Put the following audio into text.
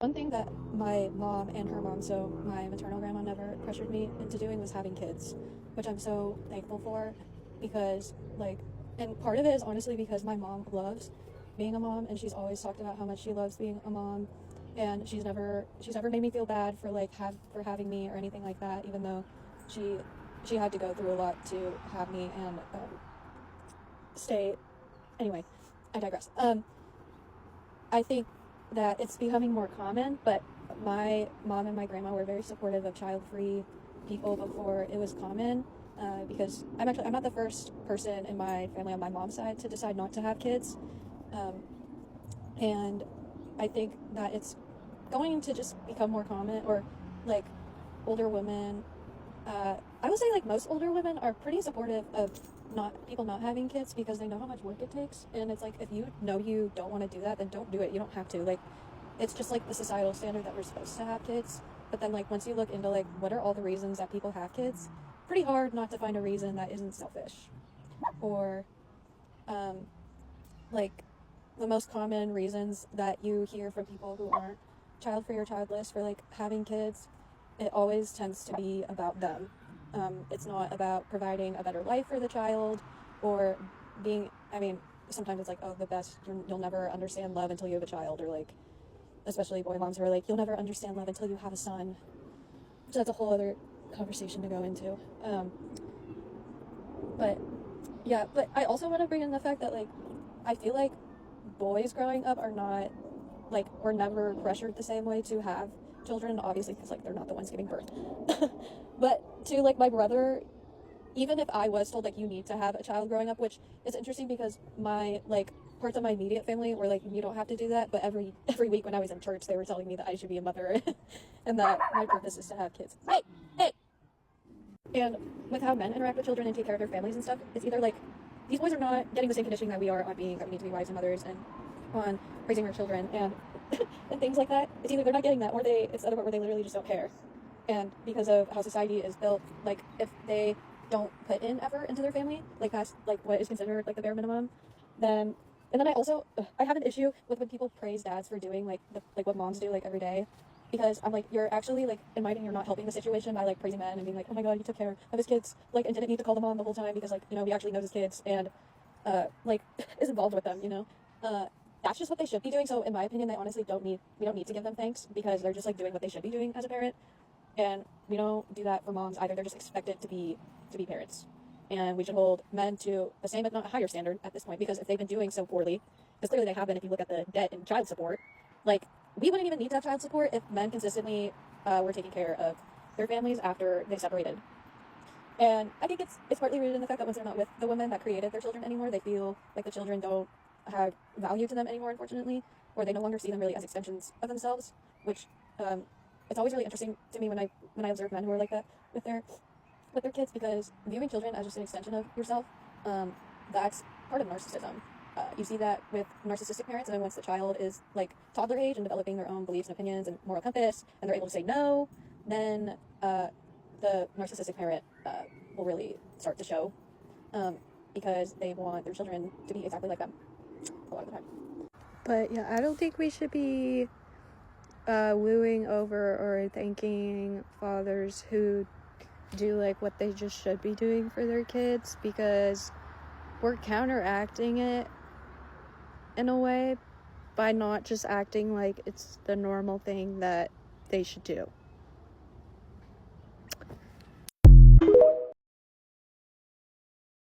One thing that my mom and her mom, so my maternal grandma, never pressured me into doing was having kids, which I'm so thankful for because, like, and part of it is honestly because my mom loves being a mom and she's always talked about how much she loves being a mom, and she's never made me feel bad for for having me or anything like that, even though she she had to go through a lot to have me and stay. Anyway, I digress. I think that it's becoming more common, but my mom and my grandma were very supportive of child-free people before it was common. Because I'm not the first person in my family on my mom's side to decide not to have kids, um, and I think that it's going to just become more common, or like older women. I would say like most older women are pretty supportive of not people not having kids because they know how much work it takes, and it's like if you know you don't want to do that, then don't do it. You don't have to. Like, it's just like the societal standard that we're supposed to have kids. But then like once you look into like what are all the reasons that people have kids, pretty hard not to find a reason that isn't selfish, or um, like the most common reasons that you hear from people who aren't child free or childless for like having kids, it always tends to be about them. It's not about providing a better life for the child or being, I mean, sometimes it's like, oh, you'll never understand love until you have a child, or like, especially boy moms who are like, you'll never understand love until you have a son, which that's a whole other conversation to go into. But yeah, but I also want to bring in the fact that like, I feel like boys growing up are not like were never pressured the same way to have children, obviously because like they're not the ones giving birth. But to like my brother, even if I was told like you need to have a child growing up, which is interesting because my like parts of my immediate family were like you don't have to do that, but every week when I was in church they were telling me that I should be a mother and that my purpose is to have kids. Hey. And with how men interact with children and take care of their families and stuff, it's either like these boys are not getting the same conditioning that we are on being that we need to be wives and mothers and on raising our children and and things like that. It's either they're not getting that, or it's the other part where they literally just don't care. And because of how society is built, like if they don't put in effort into their family, like past like what is considered like the bare minimum, then and then I have an issue with when people praise dads for doing like what moms do like every day, because I'm like, you're actually like in my opinion you're not helping the situation by like praising men and being like, oh my god, he took care of his kids, like, and didn't need to call them on the whole time because like he actually knows his kids and like is involved with them, that's just what they should be doing. So in my opinion, they honestly we don't need to give them thanks because they're just like doing what they should be doing as a parent. And we don't do that for moms either. They're just expected to be parents. And we should hold men to the same if not a higher standard at this point, because if they've been doing so poorly, because clearly they have been if you look at the debt in child support, like we wouldn't even need to have child support if men consistently were taking care of their families after they separated. And I think it's partly rooted in the fact that once they're not with the women that created their children anymore, they feel like the children don't have value to them anymore, unfortunately, or they no longer see them really as extensions of themselves. Which it's always really interesting to me when I observe men who are like that with their kids, because viewing children as just an extension of yourself, that's part of narcissism. You see that with narcissistic parents, and then once the child is like toddler age and developing their own beliefs and opinions and moral compass, and they're able to say no, then the narcissistic parent will really start to show, because they want their children to be exactly like them a lot of the time. But yeah, I don't think we should be wooing over or thanking fathers who do like what they just should be doing for their kids, because we're counteracting it in a way by not just acting like it's the normal thing that they should do.